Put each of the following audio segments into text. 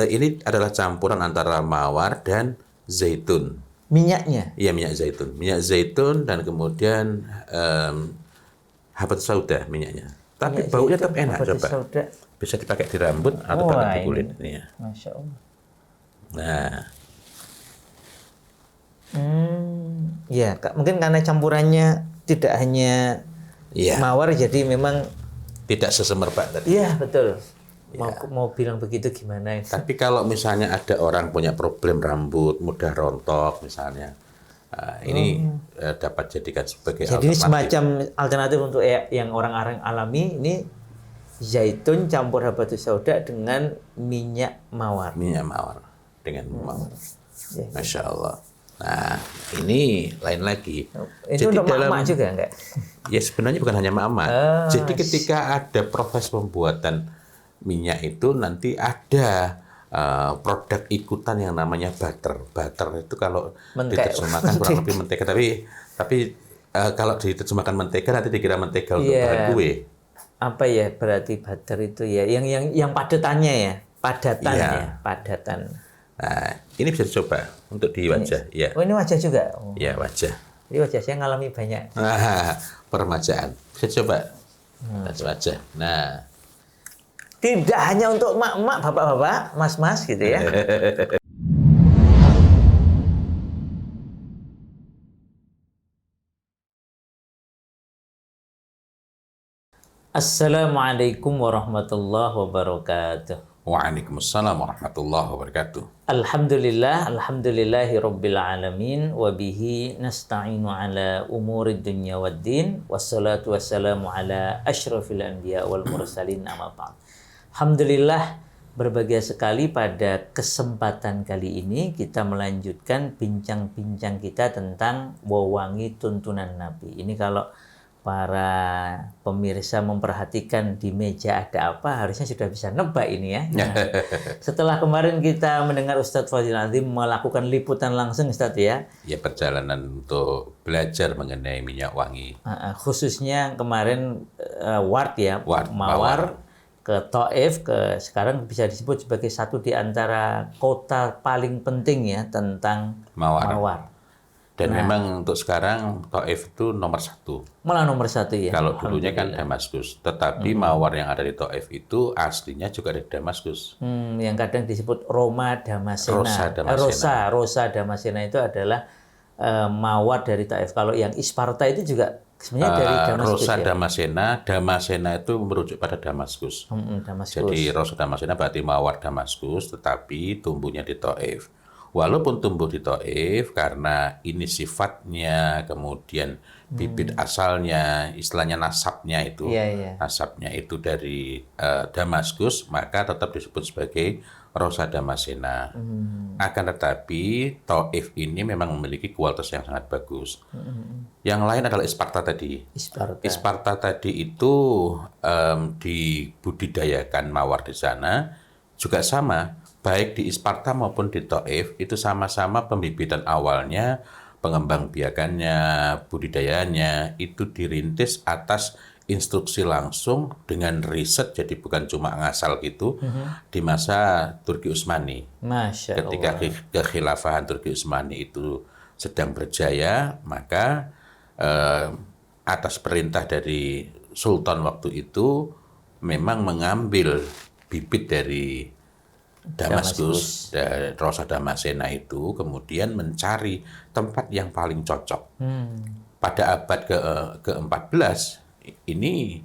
Ini adalah campuran antara mawar dan zaitun. Minyaknya? Iya, minyak zaitun. Minyak zaitun dan kemudian habat sauda minyaknya. Tapi Minyak baunya zaitun, tetap enak, habatus coba. sauda. Bisa dipakai di rambut atau Wah, pakai di kulit. ini. Iya. Masya Allah. Nah, Ya, mungkin karena campurannya tidak hanya iya. mawar, jadi memang Tidak sesemerbak tadi. iya betul. Mau bilang begitu gimana? Tapi kalau misalnya ada orang punya problem rambut, mudah rontok misalnya, ini dapat jadikan sebagai Jadi ini alternatif. semacam alternatif untuk yang orang-orang alami. Ini zaitun campur habatus sauda dengan minyak mawar. Minyak mawar dengan mawar. Ya. Masya Allah. Nah, ini lain lagi. Itu untuk mak-mak juga enggak? Ya sebenarnya bukan hanya mak-mak. Jadi ketika ada proses pembuatan minyak itu nanti ada produk ikutan yang namanya butter. Butter itu kalau diterjemahkan kurang lebih mentega, tapi kalau diterjemahkan mentega nanti dikira mentega untuk bahan kue. Apa ya berarti butter itu ya? Yang padatannya ya, padatan. Nah, ini bisa dicoba untuk di wajah. Ya. Oh, ini wajah juga? Oh. Ya, wajah. Jadi wajah saya ngalami banyak. Peremajaan. Bisa coba. Wajah. Nah. Tidak hanya untuk mak-mak, bapak-bapak, mas-mas gitu ya. Assalamualaikum warahmatullahi wabarakatuh. Waalaikumsalam warahmatullahi wabarakatuh. Alhamdulillahi rabbil alamin wa bihi nasta'inu ala umuri dunya waddin wassalatu wassalamu ala asyrafil anbiya wal mursalin amma ba'd. Alhamdulillah, berbahagia sekali pada kesempatan kali ini kita melanjutkan bincang-bincang kita tentang wewangi tuntunan Nabi. Ini kalau para pemirsa memperhatikan di meja ada apa, harusnya sudah bisa nebak ini ya. Nah, setelah kemarin kita mendengar Ustadz Fadzil Adzim melakukan liputan langsung Ustadz ya. Ya, perjalanan untuk belajar mengenai minyak wangi. Khususnya kemarin Mawar. Mawar ke Taif, sekarang bisa disebut sebagai satu di antara kota paling penting ya tentang mawar. Dan memang untuk sekarang Taif itu nomor 1. Malah nomor 1 ya. Kalau dulunya kan Damaskus, tetapi mawar yang ada di Taif itu aslinya juga dari Damaskus. Yang kadang disebut Roma Damascena. Rosa Damascena itu adalah mawar dari Taif. Kalau yang Isparta itu juga sebenarnya dari Damaskus. Rosa Damascena itu merujuk pada Damaskus. Damaskus. Jadi Rosa Damascena berarti mawar Damaskus, tetapi tumbuhnya di Taif. Walaupun tumbuh di Taif, karena ini sifatnya, kemudian bibit asalnya, istilahnya nasabnya itu, nasabnya itu dari Damaskus, maka tetap disebut sebagai Rosa Damascena. Akan tetapi Taif ini memang memiliki kualitas yang sangat bagus. Yang lain adalah Isparta tadi. Isparta tadi itu dibudidayakan mawar di sana, juga sama. Baik di Isparta maupun di Taif itu sama-sama pembibitan awalnya, pengembangbiakannya, budidayanya itu dirintis atas instruksi langsung dengan riset, jadi bukan cuma ngasal gitu di masa Turki Utsmani. Masya Allah. Ketika kekhilafahan Turki Utsmani itu sedang berjaya, maka atas perintah dari Sultan waktu itu memang mengambil bibit dari Damaskus, Rosa Damascena itu, kemudian mencari tempat yang paling cocok. Pada abad ke-14 ini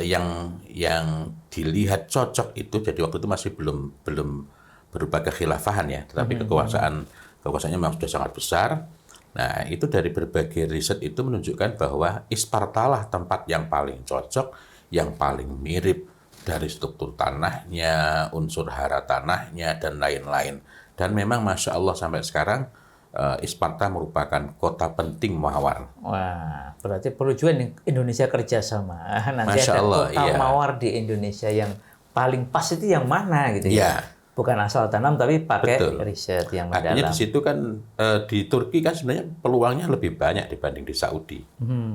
yang dilihat cocok itu, jadi waktu itu masih belum berupa kekhilafahan ya, tetapi kekuasaannya memang sudah sangat besar. Nah, itu dari berbagai riset itu menunjukkan bahwa Isparta lah tempat yang paling cocok, yang paling mirip dari struktur tanahnya, unsur hara tanahnya, dan lain-lain. Dan memang Masya Allah sampai sekarang Isparta merupakan kota penting mawar. Wah, berarti perlu juga Indonesia kerjasama. Nanti Masya ada Allah, kota mawar di Indonesia yang paling pas itu yang mana gitu ya? Bukan asal tanam tapi pakai Betul. riset yang Artinya mendalam. di situ kan di Turki kan sebenarnya peluangnya lebih banyak dibanding di Saudi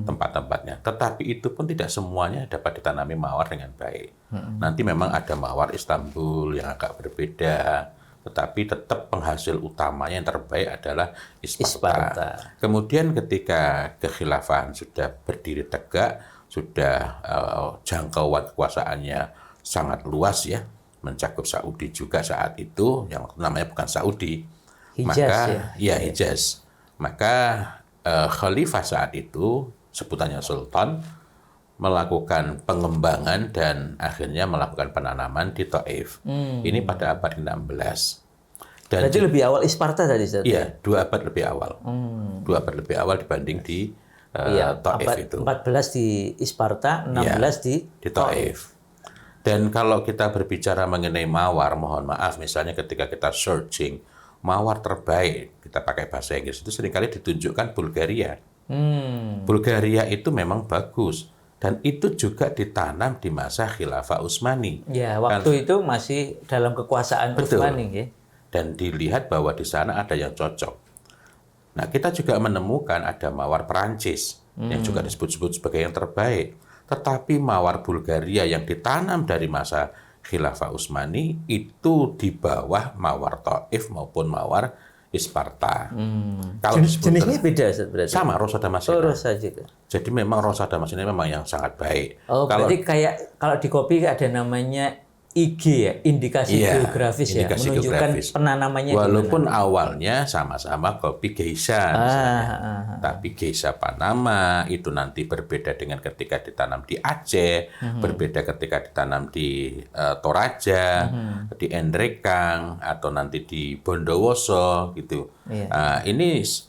tempat-tempatnya. Tetapi itu pun tidak semuanya dapat ditanami mawar dengan baik. Nanti memang ada mawar Istanbul yang agak berbeda, tetapi tetap penghasil utamanya yang terbaik adalah Isparta. Isparta. Kemudian ketika kekhilafahan sudah berdiri tegak, sudah jangkauan kekuasaannya sangat luas ya, mencakup Saudi juga saat itu, yang namanya bukan Saudi, Hijaz, maka ya? Hijaz. Maka khalifah saat itu sebutannya sultan melakukan pengembangan dan akhirnya melakukan penanaman di Taif. Ini pada abad ke-16. Dan Berarti lebih awal Isparta tadi, Ustaz? iya, 2 abad lebih awal. 2 abad lebih awal dibanding di Taif abad itu. 14 di Isparta, 16 di Taif. Dan kalau kita berbicara mengenai mawar, mohon maaf, misalnya ketika kita searching mawar terbaik, kita pakai bahasa Inggris itu seringkali ditunjukkan Bulgaria. Bulgaria itu memang bagus. Dan itu juga ditanam di masa Khilafah Utsmani. Ya, waktu itu masih dalam kekuasaan Utsmani, ya. Dan dilihat bahwa di sana ada yang cocok. Nah, kita juga menemukan ada mawar Perancis yang juga disebut-sebut sebagai yang terbaik. Tetapi mawar Bulgaria yang ditanam dari masa Khilafah Utsmani itu di bawah mawar Taif maupun mawar Isparta. Kalau Jenisnya beda, Ustaz, berarti? sama Rosa Damascena. Oh, rosa juga. Jadi memang Rosa Damascena memang yang sangat baik. Oh, berarti kayak kalau di kopi ada namanya IG ya, indikasi geografis ya, indikasi menunjukkan geografis. penanamannya di Walaupun awalnya sama-sama kopi Geisha, misalnya. Tapi Geisha Panama itu nanti berbeda dengan ketika ditanam di Aceh, berbeda ketika ditanam di Toraja, di Endrekang, atau nanti di Bondowoso gitu. Ini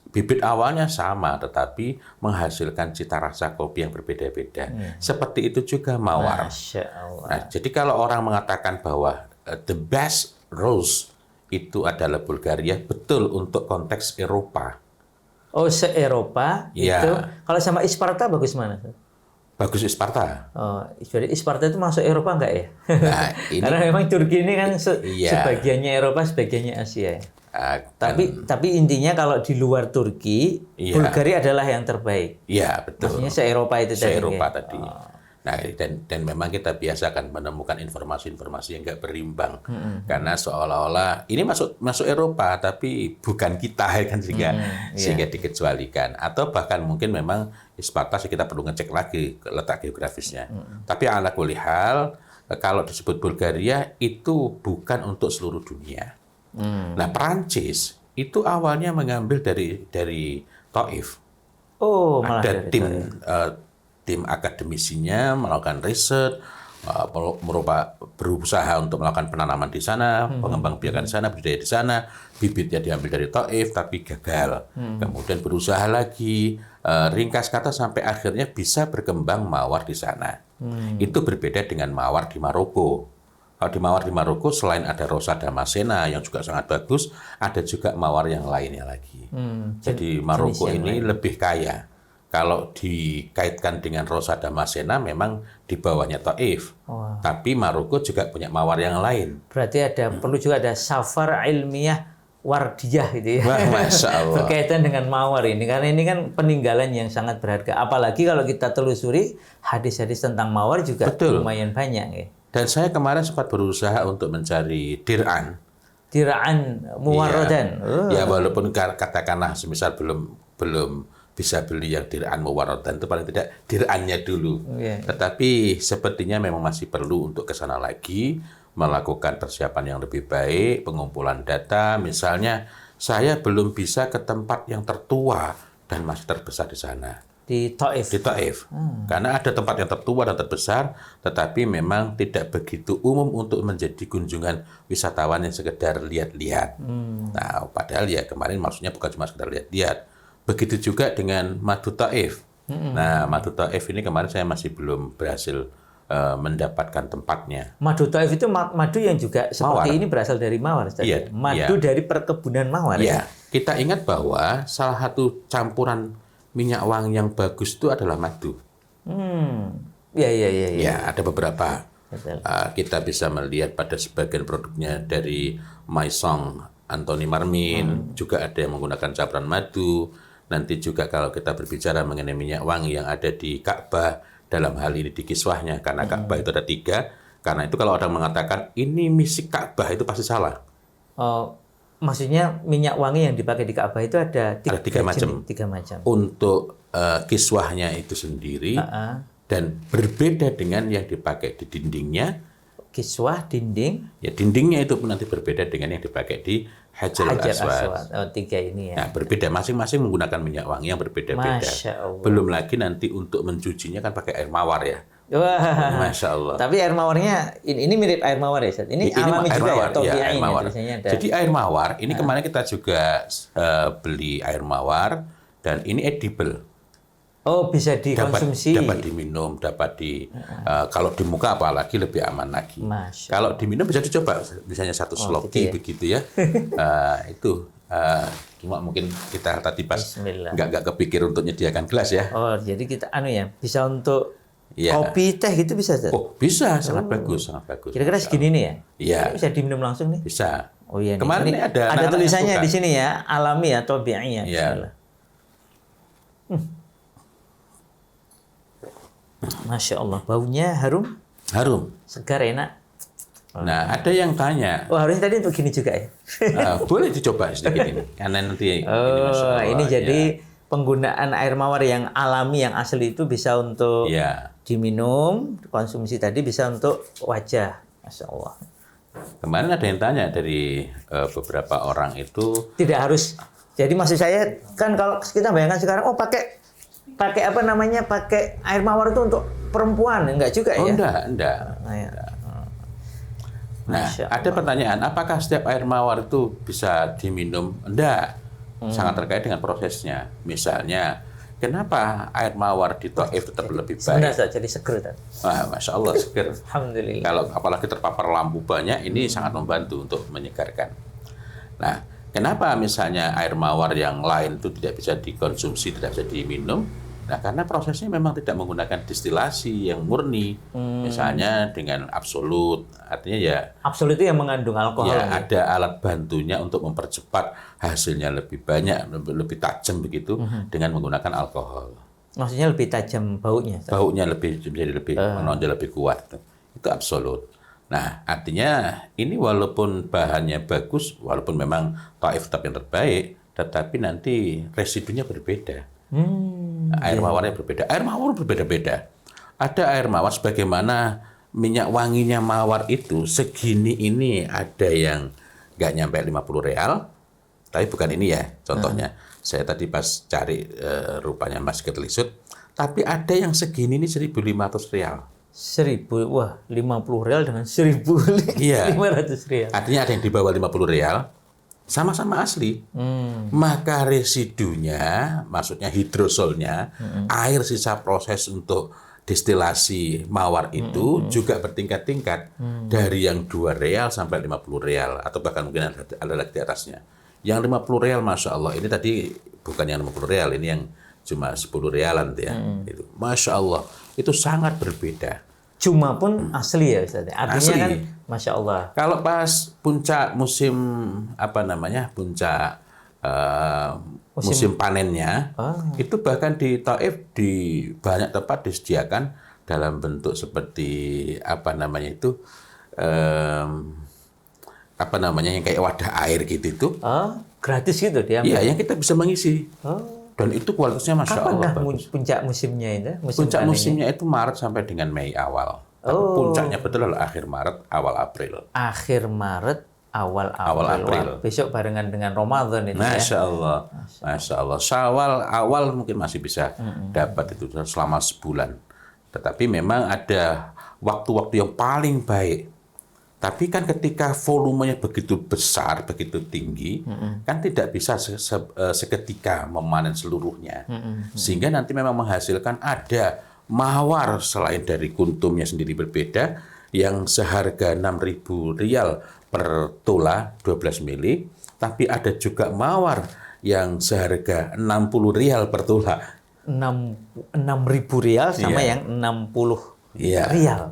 bibit awalnya sama, tetapi menghasilkan cita rasa kopi yang berbeda-beda. Seperti itu juga mawar. Masya Allah. Nah, jadi kalau orang mengatakan bahwa the best rose itu adalah Bulgaria, betul untuk konteks Eropa. Oh, se-Eropa itu. Kalau sama Isparta bagus mana? Bagus Isparta. Oh, jadi Isparta itu masuk Eropa enggak ya? Nah, ini, karena memang Turki ini kan sebagiannya Eropa, sebagiannya Asia ya. Tapi intinya kalau di luar Turki, Bulgaria adalah yang terbaik. Iya, betul. Maksudnya se-Eropa itu tadi. Se-Eropa tadi. Nah, dan memang kita biasa akan menemukan informasi-informasi yang nggak berimbang, karena seolah-olah ini masuk Eropa, tapi bukan kita kan, sehingga dikecualikan, atau bahkan mungkin memang Isparta kita perlu ngecek lagi letak geografisnya. Tapi ala kulli hal, kalau disebut Bulgaria itu bukan untuk seluruh dunia. Nah, Perancis itu awalnya mengambil dari Taif. Oh, malah ada tim akademisinya melakukan riset, berusaha untuk melakukan penanaman di sana, pengembangbiakan di sana, budidaya di sana, bibitnya diambil dari Taif tapi gagal. Kemudian berusaha lagi, ringkas kata sampai akhirnya bisa berkembang mawar di sana. Itu berbeda dengan mawar di Maroko. Kalau di mawar di Maroko selain ada Rosa Damascena yang juga sangat bagus, ada juga mawar yang lainnya lagi. Jadi Maroko ini lebih kaya. Kalau dikaitkan dengan Rosa Damascena memang di bawahnya Taif. Tapi Maroko juga punya mawar yang lain. Berarti perlu juga ada safar ilmiah wardiyah gitu ya. Masya Allah. Berkaitan dengan mawar ini. Karena ini kan peninggalan yang sangat berharga. Apalagi kalau kita telusuri hadis-hadis tentang mawar juga lumayan banyak ya. Dan saya kemarin sempat berusaha untuk mencari dir'an. Dir'an muwarradan. Ya walaupun katakanlah semisal belum bisa beli yang dir'an muwarradan, itu paling tidak dir'annya dulu. Tetapi sepertinya memang masih perlu untuk ke sana lagi, melakukan persiapan yang lebih baik, pengumpulan data. Misalnya saya belum bisa ke tempat yang tertua dan masih terbesar di sana. Di Taif. Di Taif. Karena ada tempat yang tertua dan terbesar, tetapi memang tidak begitu umum untuk menjadi kunjungan wisatawan yang sekedar lihat-lihat. Nah, padahal ya kemarin maksudnya bukan cuma sekedar lihat-lihat. Begitu juga dengan Madu Taif. Nah, Madu Taif ini kemarin saya masih belum berhasil mendapatkan tempatnya. Madu Taif itu madu yang juga seperti ini berasal dari mawar. Iya, madu dari perkebunan mawar. Iya. Kita ingat bahwa salah satu campuran minyak wangi yang bagus itu adalah madu. Ya, ada beberapa Betul. Kita bisa melihat pada sebagian produknya dari Maison Anthony Marmin, juga ada yang menggunakan campuran madu. Nanti juga kalau kita berbicara mengenai minyak wangi yang ada di Ka'bah, dalam hal ini di kiswahnya, karena Ka'bah itu ada 3. Karena itu kalau orang mengatakan ini misi Ka'bah itu pasti salah. Oh, maksudnya minyak wangi yang dipakai di Ka'bah itu ada 3 macam. 3 macam. Untuk kiswahnya itu sendiri, dan berbeda dengan yang dipakai di dindingnya. Kiswah, dinding. Ya, dindingnya itu pun nanti berbeda dengan yang dipakai di Hajarul Aswad. Oh, 3 ini ya. Nah, berbeda, masing-masing menggunakan minyak wangi yang berbeda-beda. Masya Allah. Belum lagi nanti untuk mencucinya kan pakai air mawar ya. Wah. Masya Allah. Tapi air mawarnya ini mirip air mawar ya, Ustaz? Ini alami air juga mawar, ya, atau ya, air biayanya mawar. biasanya ada. Jadi air mawar, ini kemarin kita juga beli air mawar, dan ini edible. Oh, bisa dikonsumsi. Dapat diminum, dapat kalau di muka apalagi lebih aman lagi. Masya. Kalau diminum bisa dicoba, misalnya 1 sloki gitu ya. begitu ya. Itu cuma mungkin kita tadi pas Bismillah. nggak kepikir untuk menyediakan gelas ya. Oh, jadi kita bisa untuk Iya. kopi, teh gitu bisa, Ustaz? Oh, bisa, sangat bagus, sangat bagus. Kira-kira segini nih ya? Iya. Ini bisa diminum langsung nih? Bisa. Oh iya nih. Kemarin Ini ada ada anak-anak tulisannya yang suka. di sini ya, alami atau bi'iyah. Iya. Bismillah. Masya Allah, baunya harum, Harum. segar, enak. Nah, ada yang tanya, Oh, harusnya tadi untuk gini juga ya? boleh dicoba sedikit ini, karena nanti Masya Oh, Allah, ini jadi ya. penggunaan air mawar yang alami, yang asli itu bisa untuk Ya. diminum, konsumsi tadi bisa untuk wajah. Masya Allah. Kemarin ada yang tanya dari beberapa orang itu, Tidak harus. Jadi maksud saya kan kalau kita bayangkan sekarang, oh pakai apa namanya, pakai air mawar itu untuk perempuan, enggak juga oh ya? enggak. Nah, ya. Nah, Masya ada pertanyaan, apakah setiap air mawar itu bisa diminum? Enggak. Sangat terkait dengan prosesnya. Misalnya, kenapa air mawar di Taif tetap lebih Sebenarnya baik? Ustaz, jadi seger Ustaz. Wah, Masya Allah, seger. Alhamdulillah. Kalau apalagi terpapar lampu banyak, ini sangat membantu untuk menyegarkan. Nah, kenapa misalnya air mawar yang lain itu tidak bisa dikonsumsi, tidak bisa diminum? Nah, karena prosesnya memang tidak menggunakan distilasi yang murni. Misalnya dengan absolut, artinya ya Absolut itu yang mengandung alkohol. ya ada alat bantunya untuk mempercepat hasilnya lebih banyak, lebih tajam begitu dengan menggunakan alkohol. Maksudnya lebih tajam baunya. Ustaz. Baunya menjadi lebih menonjol, lebih kuat. Itu absolut. Nah, artinya ini walaupun bahannya bagus, walaupun memang Taif tetap yang terbaik, tetapi nanti residunya berbeda. Air mawarnya berbeda. Air mawar berbeda-beda. Ada air mawar sebagaimana minyak wanginya mawar itu segini ini, ada yang nggak nyampe 50 real, tapi bukan ini ya contohnya. Saya tadi pas cari rupanya Mas Ketlisut, tapi ada yang segini ini 1.500 real. 1.000, wah 50 real dengan 1.500 Iya. real. Artinya ada yang di bawah 50 real, sama-sama asli. Maka residunya, maksudnya hidrosolnya, air sisa proses untuk destilasi mawar itu juga bertingkat-tingkat. Dari yang 2 real sampai 50 real, atau bahkan mungkin ada lagi di atasnya. Yang 50 real, Masya Allah, ini tadi bukan yang 50 real, ini yang cuma 10 realan ya. Itu. Masya Allah, itu sangat berbeda. Cuma pun asli ya Ustaz. Artinya Asli. kan Masya Allah. Kalau pas puncak musim puncak musim panennya, itu bahkan di Taif di banyak tempat disediakan dalam bentuk seperti yang kayak wadah air gitu itu. Oh, gratis gitu dia. Iya, yang kita bisa mengisi. Oh. Dan itu kualitasnya Masya Kapan Allah. dah puncak musimnya itu? Puncak panennya? musimnya itu Maret sampai dengan Mei awal. Tapi puncaknya betul adalah akhir Maret, awal April. Akhir Maret, awal April. Wah, besok barengan dengan Ramadan itu ya. Masya Allah. Masya Allah. Syawal awal mungkin masih bisa dapat itu selama sebulan. Tetapi memang ada waktu-waktu yang paling baik. Tapi kan ketika volumenya begitu besar, begitu tinggi, kan tidak bisa seketika memanen seluruhnya. Sehingga nanti memang menghasilkan ada mawar selain dari kuntumnya sendiri berbeda, yang seharga 6.000 rial per tola 12 mili, tapi ada juga mawar yang seharga 60 rial per tola. 6.000 rial sama Iya. yang 60 Iya. rial.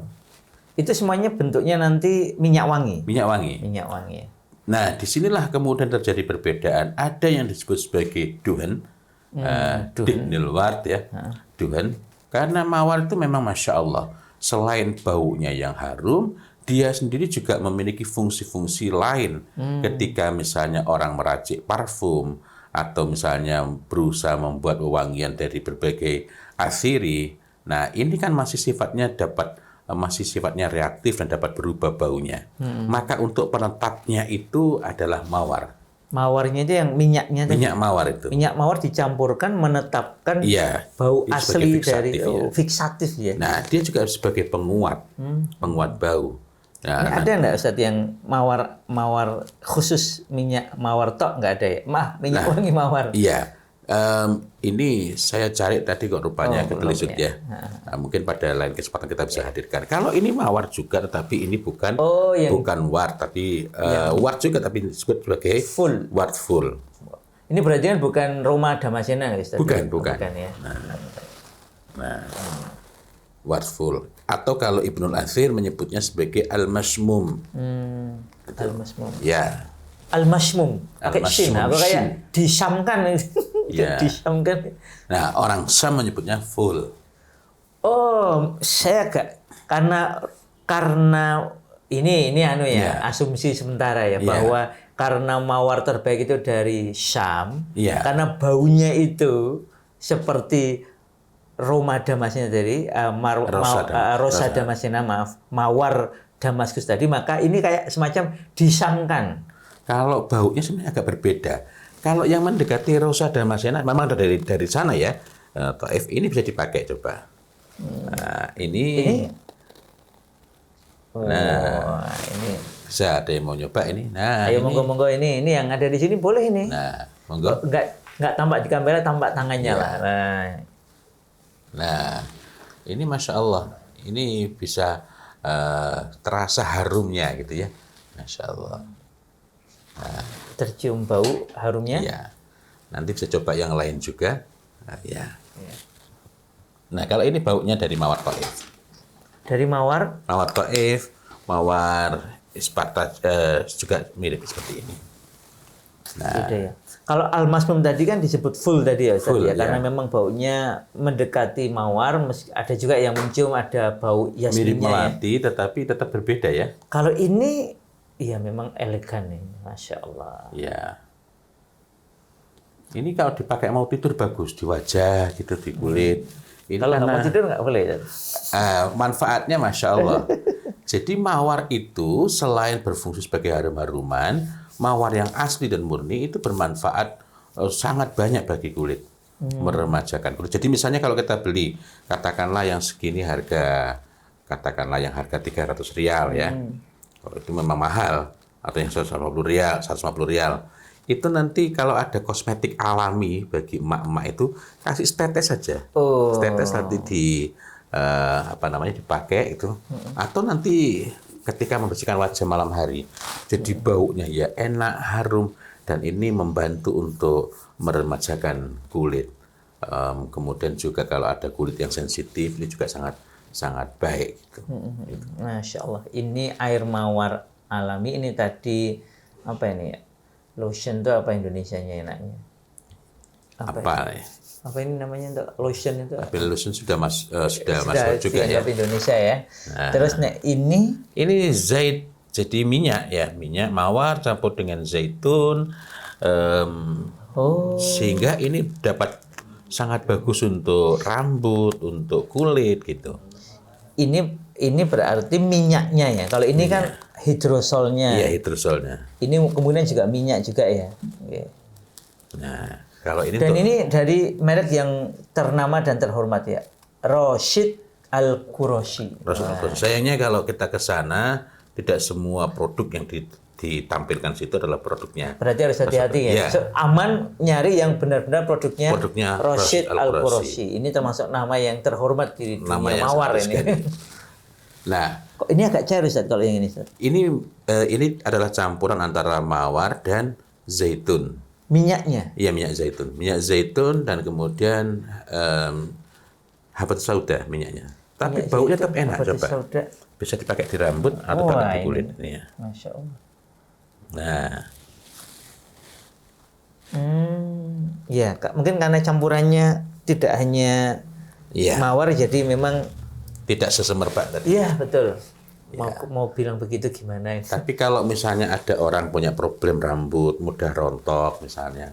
Itu semuanya bentuknya nanti minyak wangi. Minyak wangi. Minyak wangi ya. Nah, disinilah kemudian terjadi perbedaan. Ada yang disebut sebagai duhan, dignilward ya, duhan. Karena mawar itu memang Masya Allah, selain baunya yang harum, dia sendiri juga memiliki fungsi-fungsi lain. Ketika misalnya orang meracik parfum, atau misalnya berusaha membuat wewangian dari berbagai asiri. Nah, ini kan masih sifatnya reaktif dan dapat berubah baunya. Maka untuk penetapnya itu adalah mawar. Mawarnya itu yang minyaknya tadi. Minyak mawar itu. Minyak mawar dicampurkan menetapkan bau itu asli sebagai dari fiksatif ya. Nah, dia juga sebagai penguat bau. Nah, Ini ada nggak Ustadz yang mawar khusus minyak mawar tok nggak ada ya? Minyak wangi mawar. Iya. Ini saya cari tadi kok rupanya ketelisut ya. Nah, mungkin pada lain kesempatan kita bisa hadirkan. Kalau ini mawar juga, tetapi ini bukan wart, tapi wart juga, tapi disebut sebagai wart full. Ini berarti kan bukan Roma Damascena, Ustaz? Bukan Ya. Nah, wart full. Atau kalau Ibnul Athir menyebutnya sebagai al-masmum. Al-masmum. Ya. Al-masmum. Pakai shin, apa kayak disamkan. Ya. Disamkan. Nah, orang Syam menyebutnya full. Oh, saya agak karena ini asumsi sementara ya, bahwa karena mawar terbaik itu dari Syam, karena baunya itu seperti Roma Damascena tadi, Rosa Damascena, mawar Damaskus tadi, maka ini kayak semacam disamkan. Kalau baunya sebenarnya agak berbeda. Kalau yang mendekati Rosa Damascena memang dari sana ya. Taif ini bisa dipakai coba. Nah, ini bisa ada yang mau nyoba ini. Nah, ayo monggo ini yang ada di sini boleh ini. Nah, monggo. Enggak tampak di kamera, tampak tangannya lah. Nah, ini Masya Allah, ini bisa terasa harumnya gitu ya, Masya Allah. Nah, tercium bau harumnya. Iya. Nanti bisa coba yang lain juga. Nah, kalau ini baunya dari mawar Taif. Dari mawar? Mawar Taif, mawar Isparta juga mirip seperti ini. Nah, ya. Kalau al-masmum tadi kan disebut full tadi ya, Ustaz, full, karena memang baunya mendekati mawar, ada juga yang mencium ada bau yasminnya. Mirip melati, tetapi tetap berbeda ya. Kalau ini, iya memang elegan nih, Masya Allah. Iya. Ini kalau dipakai mau tidur bagus di wajah gitu, di kulit. Ini kalau nggak mau tidur nggak boleh. Manfaatnya Masya Allah. Jadi mawar itu selain berfungsi sebagai harum-haruman, mawar yang asli dan murni itu bermanfaat sangat banyak bagi kulit, meremajakan kulit. Jadi misalnya kalau kita beli, katakanlah yang segini harga, katakanlah yang harga 300 rial ya, kalau itu memang mahal, atau yang 150 rial, itu nanti kalau ada kosmetik alami bagi emak-emak itu kasih setetes saja, setetes nanti dipakai itu, atau nanti ketika membersihkan wajah malam hari, jadi baunya ya enak, harum, dan ini membantu untuk meremajakan kulit. Kemudian juga kalau ada kulit yang sensitif, ini juga sangat baik. Gitu. Masya Allah, ini air mawar alami, ini tadi apa ini? Lotion itu apa Indonesianya enaknya? Apa ini namanya untuk lotion itu? Tapi lotion sudah masuk juga ya. Indonesia ya. Nah, terus ini zait, jadi minyak ya, minyak mawar campur dengan zaitun, sehingga ini dapat sangat bagus untuk rambut, untuk kulit gitu. Ini berarti minyaknya ya. Kalau ini kan hidrosolnya. Iya, hidrosolnya. Ini kemudian juga minyak juga ya. Nah, kalau ini ini dari merek yang ternama dan terhormat ya, Roshid Al-Qurashi. Sayangnya kalau kita ke sana, tidak semua produk yang ditampilkan situ adalah produknya. Berarti harus hati-hati ya. Aman nyari yang benar-benar produknya Roshid Al-Qurashi. Ini termasuk nama yang terhormat di dunia mawar ini. Nah, kok ini agak cair Ustaz kalau yang ini Ustaz? Ini adalah campuran antara mawar dan zaitun. Minyaknya? Iya, minyak zaitun dan kemudian habat sauda minyaknya. Tapi baunya tetap enak coba. Bisa dipakai di rambut atau Wah, pakai di kulit. Iya. Masya Allah. Nah, Ya, mungkin karena campurannya tidak hanya iya. mawar, jadi memang Tidak sesemerbak tadi. iya betul. Mau bilang begitu gimana? Tapi kalau misalnya ada orang punya problem rambut, mudah rontok misalnya,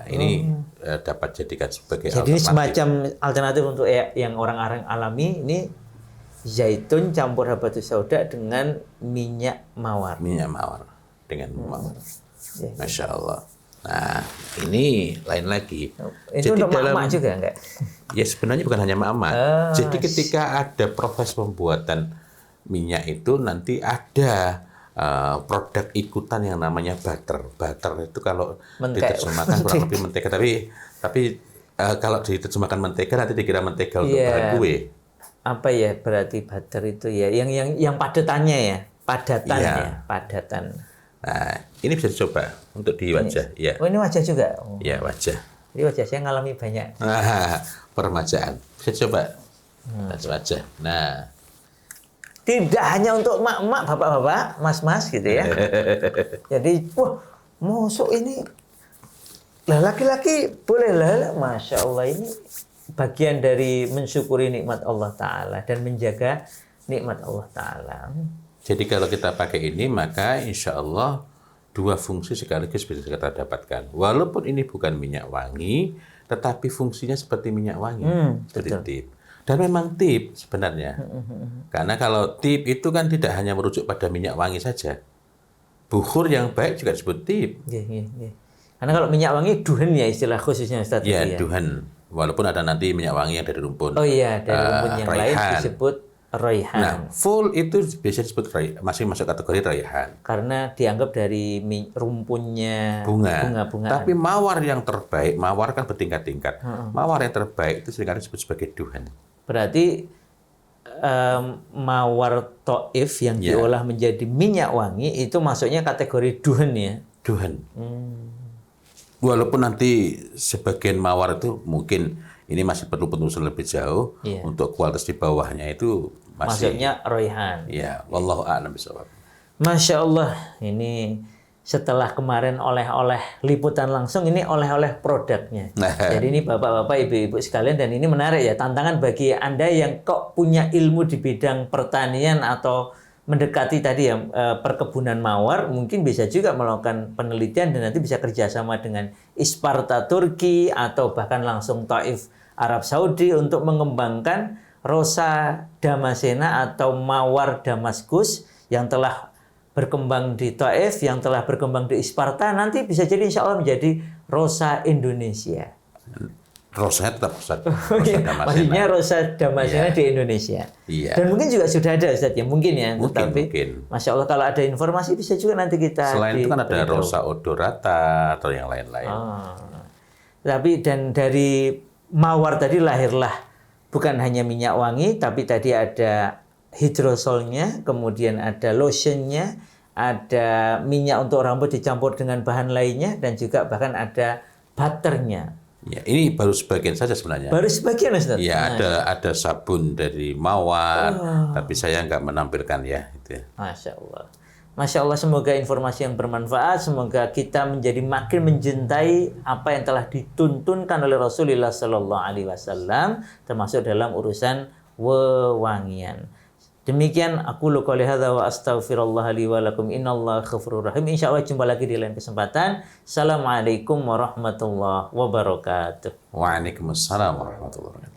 ini dapat jadikan sebagai Jadi ini alternatif. semacam alternatif untuk yang orang-orang alami ini zaitun campur habatus sauda dengan minyak mawar. Minyak mawar dengan mawar. Ya. Masya Allah. Nah, ini lain lagi. Itu untuk mak-mak juga enggak? Ya sebenarnya bukan hanya mak-mak. Jadi ketika ada proses pembuatan minyak itu nanti ada produk ikutan yang namanya butter. Butter itu kalau diterjemahkan kurang lebih mentega, tapi kalau diterjemahkan mentega nanti dikira mentega untuk bahan kue. Apa ya berarti butter itu ya? Yang padatannya ya, padatan. Nah, ini bisa dicoba untuk di wajah. Ya. Oh, ini wajah juga. Oh. Ya, wajah. Jadi wajah saya ngalami banyak. Permajaan. Bisa coba. Wajah. Nah, tidak hanya untuk mak-mak, bapak-bapak, mas-mas gitu ya. Jadi, wah, masuk ini. Lah laki-laki boleh lah. Masya Allah, ini bagian dari mensyukuri nikmat Allah Ta'ala dan menjaga nikmat Allah Ta'ala. Jadi kalau kita pakai ini, maka insya Allah dua fungsi sekaligus bisa kita dapatkan. Walaupun ini bukan minyak wangi, tetapi fungsinya seperti minyak wangi. Seperti tip. Dan memang tip sebenarnya. Karena kalau tip itu kan tidak hanya merujuk pada minyak wangi saja. Bukhur yang baik juga disebut tip. Karena kalau minyak wangi duhen ya istilah khususnya Ustaz. Ya, duhen. Walaupun ada nanti minyak wangi yang dari rumpun. Oh iya, dari rumpun yang lain disebut raihan. Nah, full itu biasa disebut masih masuk kategori raihan. Karena dianggap dari rumpunnya bunga. Tapi mawar yang terbaik, mawar kan bertingkat-tingkat. Mawar yang terbaik itu seringkali disebut sebagai duhan. Berarti mawar Taif yang diolah menjadi minyak wangi itu masuknya kategori duhan ya? Duhan. Walaupun nanti sebagian mawar itu mungkin ini masih perlu penelusuran lebih jauh untuk kualitas di bawahnya itu masih maksudnya raihan. Ya, wallahu a'lam bishawab. Masya Allah, ini setelah kemarin oleh-oleh liputan langsung, ini oleh-oleh produknya. Jadi ini bapak-bapak, ibu-ibu sekalian, dan ini menarik ya, tantangan bagi Anda yang kok punya ilmu di bidang pertanian atau mendekati tadi ya perkebunan mawar, mungkin bisa juga melakukan penelitian dan nanti bisa kerjasama dengan Isparta Turki atau bahkan langsung Taif Arab Saudi untuk mengembangkan Rosa Damascena atau mawar Damaskus yang telah berkembang di Taif, yang telah berkembang di Isparta, nanti bisa jadi insya Allah menjadi Rosa Indonesia. Rosanya tetap Rosa Damascena. Maksudnya Rosa Damascena di Indonesia. Iya. Dan mungkin juga sudah ada Ustaz ya, mungkin ya. Mungkin. Masya Allah kalau ada informasi bisa juga nanti kita. Selain itu kan ada Rosa odorata atau yang lain-lain. Tapi dan dari mawar tadi lahirlah bukan hanya minyak wangi, tapi tadi ada hidrosolnya, kemudian ada lotionnya, ada minyak untuk rambut dicampur dengan bahan lainnya, dan juga bahkan ada butternya. Ya, ini baru sebagian saja sebenarnya. Baru sebagian, Ustaz? Ya, ada sabun dari mawar, tapi saya nggak menampilkan ya. Itu. Masya Allah. Masya Allah, semoga informasi yang bermanfaat, semoga kita menjadi makin mencintai apa yang telah dituntunkan oleh Rasulullah Sallallahu Alaihi Wasallam, termasuk dalam urusan wewangian. Demikian aku qouli hadza wa astaghfirullah li wa lakum innallaha ghafurur rahim. Insyaallah jumpa lagi di lain kesempatan. Assalamualaikum warahmatullahi wabarakatuh. Waalaikumsalam warahmatullahi wabarakatuh.